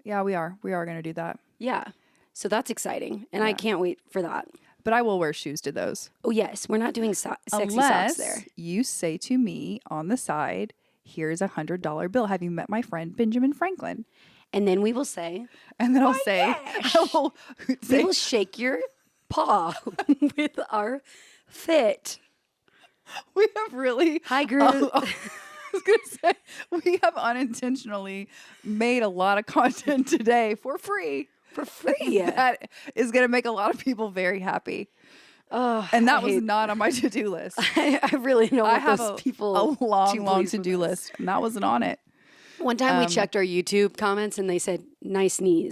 Speaker 2: Yeah, we are. We are going to do that.
Speaker 1: Yeah. So that's exciting. And I
Speaker 2: Yeah.
Speaker 1: can't wait for that.
Speaker 2: But I will wear shoes to those.
Speaker 1: Oh, yes. We're not doing sexy
Speaker 2: Unless
Speaker 1: socks there.
Speaker 2: you say to me on the side, here's $100 bill. Have you met my friend Benjamin Franklin?
Speaker 1: And then we will say,
Speaker 2: And then I'll say, I will
Speaker 1: we
Speaker 2: say,
Speaker 1: will shake your paw with our fit.
Speaker 2: we have really.
Speaker 1: Hi, Groot.
Speaker 2: I was going to say, we have unintentionally made a lot of content today for free.
Speaker 1: For free.
Speaker 2: That is going to make a lot of people very happy.
Speaker 1: Oh,
Speaker 2: And that was not on my to-do list.
Speaker 1: I really know
Speaker 2: I
Speaker 1: what
Speaker 2: have
Speaker 1: those
Speaker 2: a
Speaker 1: people
Speaker 2: long
Speaker 1: do please with
Speaker 2: to-do
Speaker 1: us.
Speaker 2: list, and that wasn't on it.
Speaker 1: One time we checked our YouTube comments and they said, nice knees.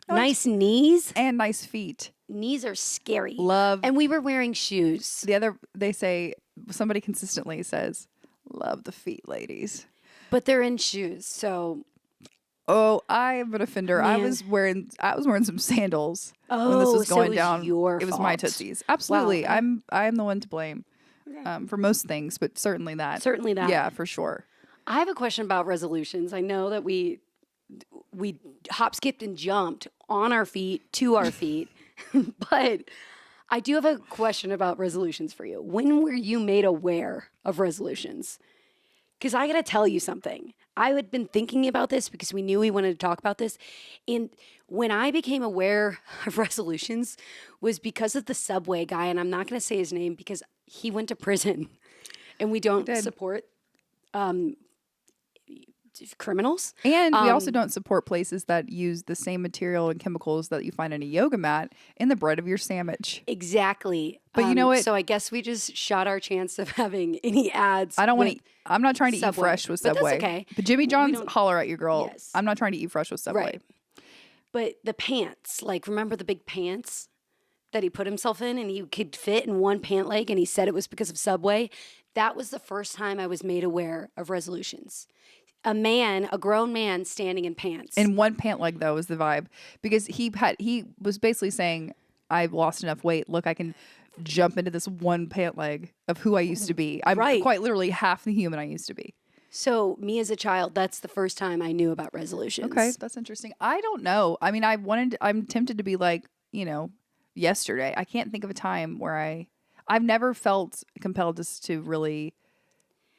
Speaker 1: Nice knees?
Speaker 2: And nice feet.
Speaker 1: Knees are scary.
Speaker 2: Love.
Speaker 1: And we were wearing shoes.
Speaker 2: They say, somebody consistently says, love the feet, ladies.
Speaker 1: But they're in shoes, so...
Speaker 2: Oh, I am an offender. I
Speaker 1: Man.
Speaker 2: was wearing some sandals when this
Speaker 1: Oh,
Speaker 2: was
Speaker 1: so
Speaker 2: going
Speaker 1: it was
Speaker 2: down.
Speaker 1: your
Speaker 2: It was my
Speaker 1: fault.
Speaker 2: tootsies. Absolutely.
Speaker 1: Wow.
Speaker 2: I am the one to blame for most things, but certainly that.
Speaker 1: Certainly that.
Speaker 2: Yeah, for sure.
Speaker 1: I have a question about resolutions. I know that we hop, skipped, and jumped on our feet, to our feet, but I do have a question about resolutions for you. When were you made aware of resolutions? Because I got to tell you something. I had been thinking about this because we knew we wanted to talk about this. And when I became aware of resolutions was because of the Subway guy. And I'm not going to say his name because he went to prison and we don't support criminals.
Speaker 2: And we also don't support places that use the same material and chemicals that you find in a yoga mat in the bread of your sandwich.
Speaker 1: Exactly.
Speaker 2: But you know what?
Speaker 1: So I guess we just shot our chance of having any ads.
Speaker 2: I don't want to. I'm not trying to eat
Speaker 1: Subway.
Speaker 2: fresh with
Speaker 1: But that's
Speaker 2: Subway.
Speaker 1: okay.
Speaker 2: But Jimmy John's
Speaker 1: don't-
Speaker 2: holler at your girl.
Speaker 1: Yes.
Speaker 2: I'm not trying to eat fresh with Subway.
Speaker 1: Right. But the pants, like, remember the big pants that he put himself in and he could fit in one pant leg and he said it was because of Subway? That was the first time I was made aware of resolutions. A grown man standing in pants.
Speaker 2: And one pant leg though was the vibe because he was basically saying, I've lost enough weight. Look, I can jump into this one pant leg of who I used to be. I'm
Speaker 1: Right.
Speaker 2: quite literally half the human I used to be.
Speaker 1: So me as a child, that's the first time I knew about resolutions.
Speaker 2: Okay, that's interesting. I don't know. I mean, I'm tempted to be like, yesterday. I can't think of a time where I've never felt compelled to really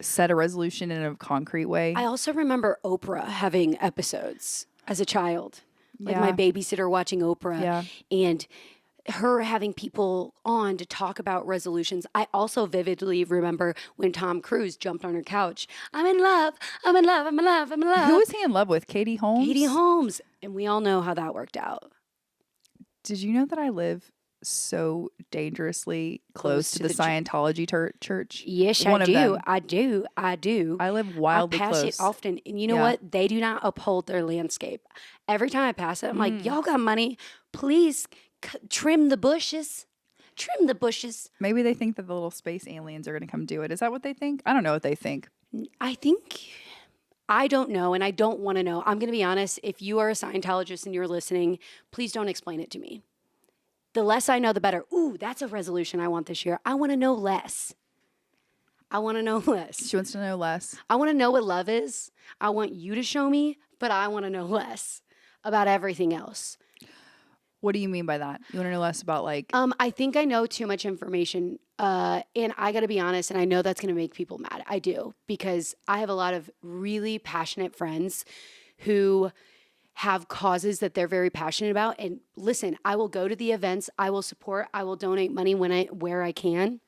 Speaker 2: set a resolution in a concrete way.
Speaker 1: I also remember Oprah having episodes as a child. Like
Speaker 2: Yeah.
Speaker 1: my babysitter watching Oprah
Speaker 2: Yeah.
Speaker 1: and her having people on to talk about resolutions. I also vividly remember when Tom Cruise jumped on her couch. I'm in love. I'm in love. I'm in love. I'm in love.
Speaker 2: Who was he in love with? Katie Holmes?
Speaker 1: Katie Holmes. And we all know how that worked out.
Speaker 2: Did you know that I live so dangerously close to the
Speaker 1: church.
Speaker 2: Scientology church?
Speaker 1: Yes,
Speaker 2: One
Speaker 1: I
Speaker 2: of
Speaker 1: do.
Speaker 2: them.
Speaker 1: I do. I do.
Speaker 2: I live wildly
Speaker 1: I pass
Speaker 2: close.
Speaker 1: it often. And you know
Speaker 2: Yeah.
Speaker 1: what? They do not uphold their landscape. Every time I pass it, I'm like, y'all got money. Please trim the bushes. Trim the bushes.
Speaker 2: Maybe they think that the little space aliens are going to come do it. Is that what they think? I don't know what they think.
Speaker 1: I don't know, and I don't want to know. I'm going to be honest. If you are a Scientologist and you're listening, please don't explain it to me. The less I know, the better. Ooh, that's a resolution I want this year. I want to know less. I want to know less.
Speaker 2: She wants to know less.
Speaker 1: I want to know what love is. I want you to show me, but I want to know less about everything else.
Speaker 2: What do you mean by that? You want to know less about like...
Speaker 1: I think I know too much information, and I got to be honest, and I know that's going to make people mad. I do, because I have a lot of really passionate friends who have causes that they're very passionate about. And listen, I will go to the events, I will support, I will donate money where I can.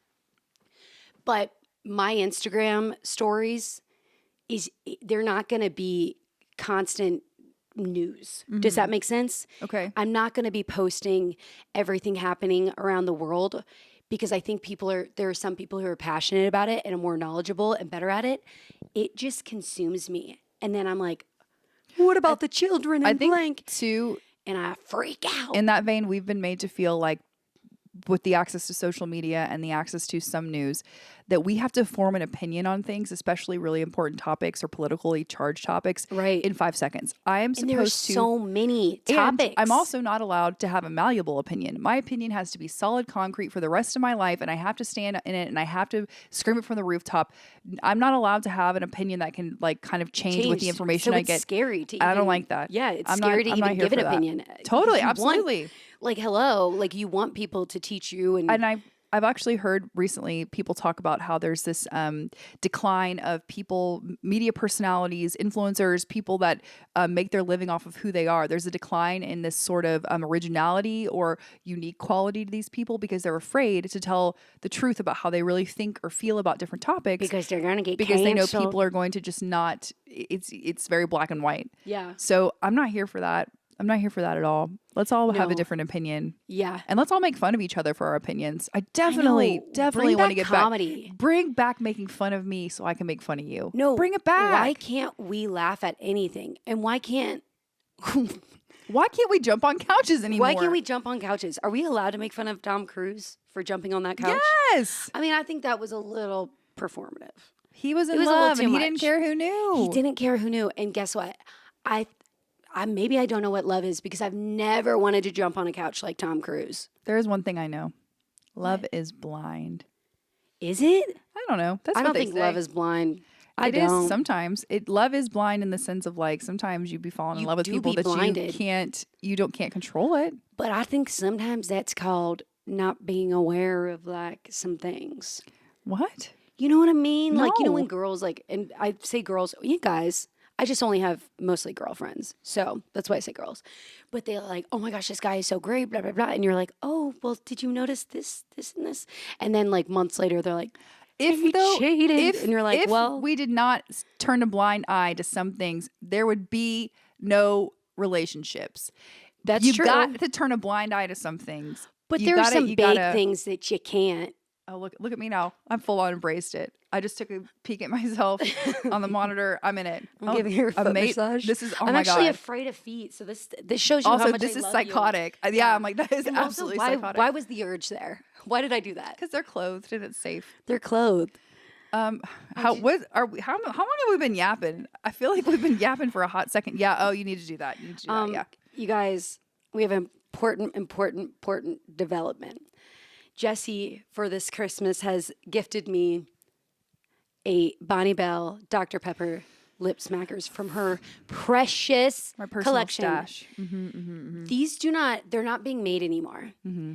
Speaker 1: But my Instagram stories they're not going to be constant news. Does that make sense?
Speaker 2: Okay.
Speaker 1: I'm not going to be posting everything happening around the world because I think there are some people who are passionate about it and are more knowledgeable and better at it. It just consumes me. And then I'm like, what about the children
Speaker 2: I
Speaker 1: in
Speaker 2: think
Speaker 1: blank?
Speaker 2: too,
Speaker 1: And I freak out.
Speaker 2: in that vein, we've been made to feel like with the access to social media and the access to some news, that we have to form an opinion on things, especially really important topics or politically charged topics,
Speaker 1: Right.
Speaker 2: in 5 seconds. I am
Speaker 1: And there's
Speaker 2: supposed to.
Speaker 1: so many
Speaker 2: And
Speaker 1: topics.
Speaker 2: I'm also not allowed to have a malleable opinion. My opinion has to be solid concrete for the rest of my life, and I have to stand in it, and I have to scream it from the rooftop. I'm not allowed to have an opinion that can like kind of change with the information
Speaker 1: so
Speaker 2: I
Speaker 1: it's
Speaker 2: get.
Speaker 1: scary to
Speaker 2: I
Speaker 1: even,
Speaker 2: don't like that.
Speaker 1: Yeah, it's
Speaker 2: I'm
Speaker 1: scary
Speaker 2: not
Speaker 1: to even
Speaker 2: here
Speaker 1: give an
Speaker 2: for that.
Speaker 1: opinion.
Speaker 2: Totally,
Speaker 1: Because you want-
Speaker 2: absolutely.
Speaker 1: like, hello, like you want people to teach you
Speaker 2: And I've actually heard recently people talk about how there's this decline of people, media personalities, influencers, people that make their living off of who they are. There's a decline in this sort of originality or unique quality to these people because they're afraid to tell the truth about how they really think or feel about different topics
Speaker 1: because they're gonna get
Speaker 2: because they know
Speaker 1: canceled.
Speaker 2: people are going to just not. It's very black and white.
Speaker 1: Yeah.
Speaker 2: So I'm not here for that. I'm not here for that at all. Let's all have a different opinion.
Speaker 1: Yeah.
Speaker 2: And let's all make fun of each other for our opinions. I definitely want to get
Speaker 1: comedy.
Speaker 2: back. Bring back making fun of me so I can make fun of you.
Speaker 1: No,
Speaker 2: bring it back.
Speaker 1: Why can't we laugh at anything? And why can't
Speaker 2: we jump on couches anymore?
Speaker 1: why can't we jump on couches? Are we allowed to make fun of Tom Cruise for jumping on that couch?
Speaker 2: Yes.
Speaker 1: I mean, I think that was a little performative.
Speaker 2: He was in
Speaker 1: It was a little
Speaker 2: love
Speaker 1: too
Speaker 2: and he
Speaker 1: much.
Speaker 2: didn't care who knew.
Speaker 1: He didn't care who knew. And guess what? I maybe I don't know what love is because I've never wanted to jump on a couch like Tom Cruise.
Speaker 2: There is one thing I know. Love is blind.
Speaker 1: Is it?
Speaker 2: I don't know. That's
Speaker 1: I
Speaker 2: what
Speaker 1: don't
Speaker 2: they
Speaker 1: think
Speaker 2: say.
Speaker 1: love is blind. I
Speaker 2: It is
Speaker 1: don't.
Speaker 2: sometimes. Love is blind in the sense of like sometimes you be falling in
Speaker 1: You
Speaker 2: love with
Speaker 1: do
Speaker 2: people
Speaker 1: be
Speaker 2: that
Speaker 1: blinded.
Speaker 2: you can't control it.
Speaker 1: But I think sometimes that's called not being aware of like some things.
Speaker 2: What?
Speaker 1: You know what I mean? Like, you know,
Speaker 2: No.
Speaker 1: when girls like, and I say girls, you guys, I just only have mostly girlfriends. So that's why I say girls. But they're like, oh my gosh, this guy is so great, blah, blah, blah. And you're like, oh, well, did you notice this, this, and this? And then like months later, they're like, he cheated. And you're like,
Speaker 2: if
Speaker 1: well,
Speaker 2: we did not turn a blind eye to some things, there would be no relationships.
Speaker 1: that's
Speaker 2: You
Speaker 1: true.
Speaker 2: got to turn a blind eye to some things.
Speaker 1: But
Speaker 2: You
Speaker 1: there are
Speaker 2: gotta-
Speaker 1: some
Speaker 2: you
Speaker 1: big
Speaker 2: gotta-
Speaker 1: things that you can't.
Speaker 2: Oh, look at me now. I'm full on embraced it. I just took a peek at myself on the monitor. I'm in it.
Speaker 1: I'm giving her a foot massage.
Speaker 2: This is, oh
Speaker 1: I'm
Speaker 2: my
Speaker 1: actually
Speaker 2: God.
Speaker 1: afraid of feet. So this shows you how
Speaker 2: Also,
Speaker 1: much
Speaker 2: this
Speaker 1: I
Speaker 2: is
Speaker 1: love
Speaker 2: psychotic.
Speaker 1: You.
Speaker 2: Yeah, I'm like, that is
Speaker 1: And also,
Speaker 2: absolutely
Speaker 1: why,
Speaker 2: psychotic.
Speaker 1: why was the urge there? Why did I do that?
Speaker 2: Because they're clothed and it's safe.
Speaker 1: They're clothed.
Speaker 2: How long have we been yapping? I feel like we've been yapping for a hot second. Yeah. Oh, you need to do that. You need to do that. Yeah.
Speaker 1: You guys, we have important development. Jessi, for this Christmas, has gifted me a Bonnie Bell Dr. Pepper lip smackers from her precious
Speaker 2: My personal
Speaker 1: collection.
Speaker 2: stash.
Speaker 1: These they're not being made anymore.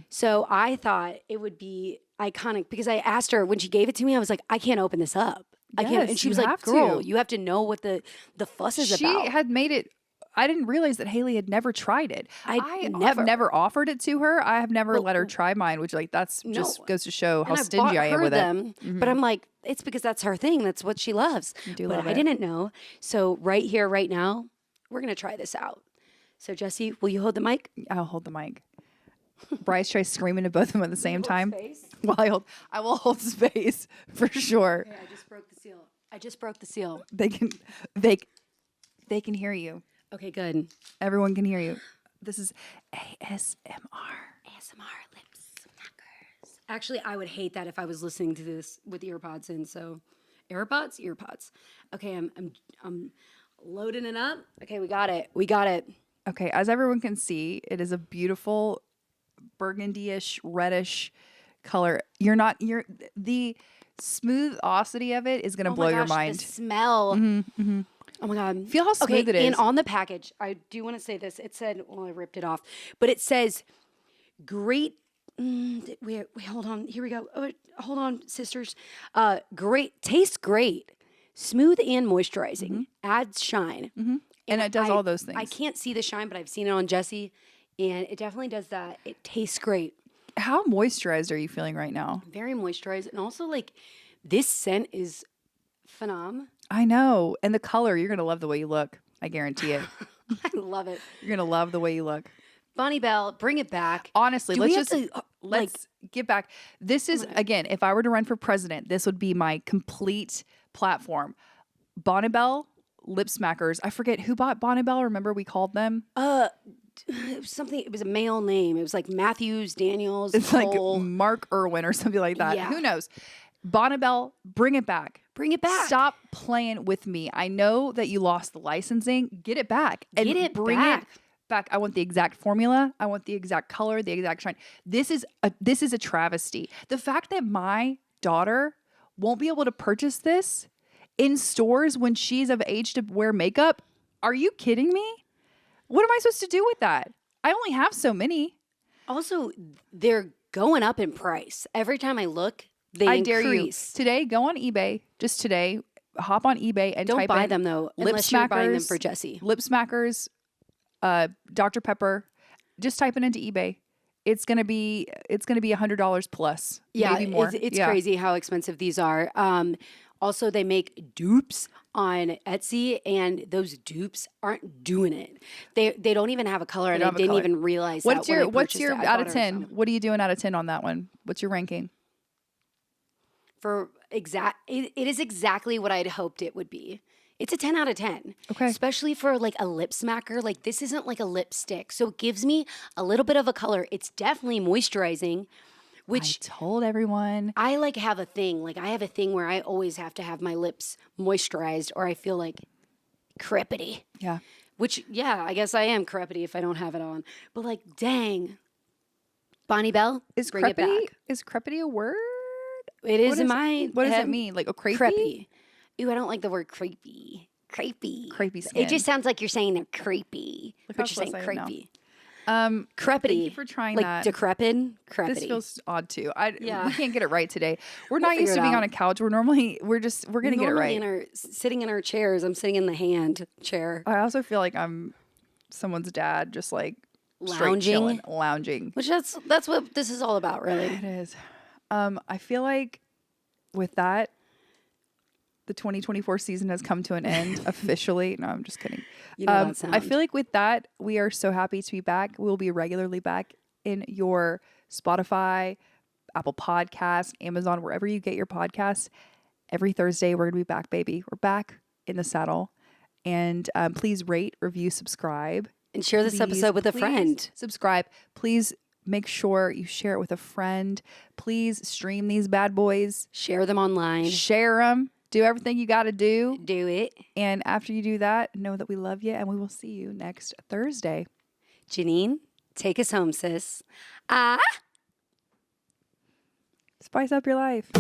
Speaker 1: So I thought it would be iconic because I asked her when she gave it to me, I was like, I can't open this up. I can't.
Speaker 2: Yes,
Speaker 1: And she
Speaker 2: you
Speaker 1: was like,
Speaker 2: have
Speaker 1: girl,
Speaker 2: to.
Speaker 1: you have to know what the fuss is
Speaker 2: She
Speaker 1: about.
Speaker 2: had made it. I didn't realize that Hailey had never tried it.
Speaker 1: I
Speaker 2: have never offered it to her. I have never let her
Speaker 1: But-
Speaker 2: try mine, which like that's just
Speaker 1: No.
Speaker 2: goes to show how
Speaker 1: And I
Speaker 2: stingy
Speaker 1: bought
Speaker 2: I am
Speaker 1: her
Speaker 2: with
Speaker 1: them,
Speaker 2: it.
Speaker 1: but I'm like, it's because that's her thing. That's what she loves.
Speaker 2: do
Speaker 1: but
Speaker 2: love
Speaker 1: I
Speaker 2: it.
Speaker 1: didn't know. So right here, right now, we're gonna try this out. So Jessi, will you hold the mic?
Speaker 2: I'll hold the mic. Bryce tries screaming at both of them at the same time. While I will hold space for sure.
Speaker 1: Okay, I just broke the seal. I just broke the seal.
Speaker 2: They can hear you.
Speaker 1: Okay, good.
Speaker 2: Everyone can hear you. This is ASMR.
Speaker 1: ASMR lip smackers. Actually, I would hate that if I was listening to this with earpods in. So, earpods. Okay, I'm loading it up. Okay, we got it.
Speaker 2: Okay, as everyone can see, it is a beautiful burgundy-ish, reddish color. The smoothosity of it is going to blow your mind.
Speaker 1: The smell. Oh my God.
Speaker 2: Feel how smooth it is.
Speaker 1: And on the package, I do want to say this. It said, well, I ripped it off, but it says great. Wait, hold on. Here we go. Oh, hold on, sisters. Tastes great. Smooth and moisturizing. Adds shine.
Speaker 2: And it does all those things.
Speaker 1: I can't see the shine, but I've seen it on Jessi, and it definitely does that. It tastes great.
Speaker 2: How moisturized are you feeling right now?
Speaker 1: Very moisturized. And also, like, this scent is phenomenal.
Speaker 2: I know. And the color, you're going to love the way you look. I guarantee it.
Speaker 1: I love it.
Speaker 2: You're going to love the way you look.
Speaker 1: Bonnie Bell, bring it back.
Speaker 2: Honestly,
Speaker 1: Do
Speaker 2: let's
Speaker 1: we have
Speaker 2: just
Speaker 1: to,
Speaker 2: let's get back. This is again, if I were to run for president, this would be my complete platform. Bonnie Bell lip smackers. I forget who bought Bonnie Bell. Remember we called them?
Speaker 1: it was something. It was a male name. It was like Matthews, Daniels,
Speaker 2: It's
Speaker 1: Cole.
Speaker 2: like Mark Irwin or something like that.
Speaker 1: Yeah.
Speaker 2: Who knows? Bonnabelle, bring it back.
Speaker 1: Bring it back.
Speaker 2: Stop playing with me. I know that you lost the licensing. Get it back. And
Speaker 1: Get it
Speaker 2: bring
Speaker 1: back.
Speaker 2: it back. I want the exact formula. I want the exact color, the exact shine. This is a travesty. The fact that my daughter won't be able to purchase this in stores when she's of age to wear makeup. Are you kidding me? What am I supposed to do with that? I only have so many.
Speaker 1: Also, they're going up in price. Every time I look, they
Speaker 2: I
Speaker 1: increase.
Speaker 2: dare you. Today, go on eBay. Just today, hop on eBay and
Speaker 1: Don't
Speaker 2: type
Speaker 1: buy
Speaker 2: in
Speaker 1: them though,
Speaker 2: lip
Speaker 1: unless you're buying them
Speaker 2: smackers,
Speaker 1: for Jessi.
Speaker 2: Lip smackers, Dr. Pepper. Just type it into eBay. It's gonna be $100 plus.
Speaker 1: Yeah,
Speaker 2: maybe more.
Speaker 1: it's
Speaker 2: Yeah.
Speaker 1: crazy how expensive these are. Also, they make dupes on Etsy, and those dupes aren't doing it. They don't even have a color, and
Speaker 2: don't
Speaker 1: I
Speaker 2: have a
Speaker 1: didn't
Speaker 2: color.
Speaker 1: even realize
Speaker 2: What's
Speaker 1: that.
Speaker 2: your
Speaker 1: when I purchased it. I
Speaker 2: out
Speaker 1: thought
Speaker 2: of
Speaker 1: it was
Speaker 2: 10? What are you doing out of 10 on that one? What's your ranking?
Speaker 1: For it is exactly what I'd hoped it would be. It's a 10 out of 10.
Speaker 2: Okay.
Speaker 1: Especially for like a lip smacker. Like this isn't like a lipstick. So it gives me a little bit of a color. It's definitely moisturizing, which
Speaker 2: I told everyone.
Speaker 1: I like have a thing. Like I have a thing where I always have to have my lips moisturized or I feel like crepity.
Speaker 2: Yeah.
Speaker 1: Which, yeah, I guess I am crepity if I don't have it on. But like, dang. Bonnie Bell, bring it back.
Speaker 2: Is crepity a word?
Speaker 1: It is in my
Speaker 2: What does
Speaker 1: head.
Speaker 2: it mean? Like a crepey?
Speaker 1: Crepey. Ew, I don't like the word creepy. Creepy.
Speaker 2: Crepey skin.
Speaker 1: It just sounds like you're saying they're creepy.
Speaker 2: Look
Speaker 1: But
Speaker 2: how
Speaker 1: you're saying
Speaker 2: close I am now.
Speaker 1: creepy.
Speaker 2: Thank
Speaker 1: Crepity.
Speaker 2: you for trying
Speaker 1: like
Speaker 2: that.
Speaker 1: decrepit. Crepity.
Speaker 2: This feels odd too.
Speaker 1: Yeah.
Speaker 2: We can't get it right today. We're
Speaker 1: We'll
Speaker 2: not used
Speaker 1: figure
Speaker 2: to
Speaker 1: it
Speaker 2: being
Speaker 1: out.
Speaker 2: on a couch. We're gonna get it right.
Speaker 1: Sitting in our chairs. I'm sitting in the hand chair.
Speaker 2: I also feel like I'm someone's dad, just like straight
Speaker 1: Lounging.
Speaker 2: chilling, lounging.
Speaker 1: Which that's what this is all about, really.
Speaker 2: It is. I feel like with that, the 2024 season has come to an end officially. No, I'm just kidding.
Speaker 1: You know that sound.
Speaker 2: I feel like with that, we are so happy to be back. We'll be regularly back in your Spotify, Apple Podcasts, Amazon, wherever you get your podcasts. Every Thursday, we're going to be back, baby. We're back in the saddle. And please rate, review, subscribe.
Speaker 1: And share this episode with a friend.
Speaker 2: Subscribe. Please make sure you share it with a friend. Please stream these bad boys.
Speaker 1: Share them online.
Speaker 2: Share them. Do everything you got to do.
Speaker 1: Do it.
Speaker 2: And after you do that, know that we love you and we will see you next Thursday.
Speaker 1: Janine, take us home, sis.
Speaker 2: Spice up your life.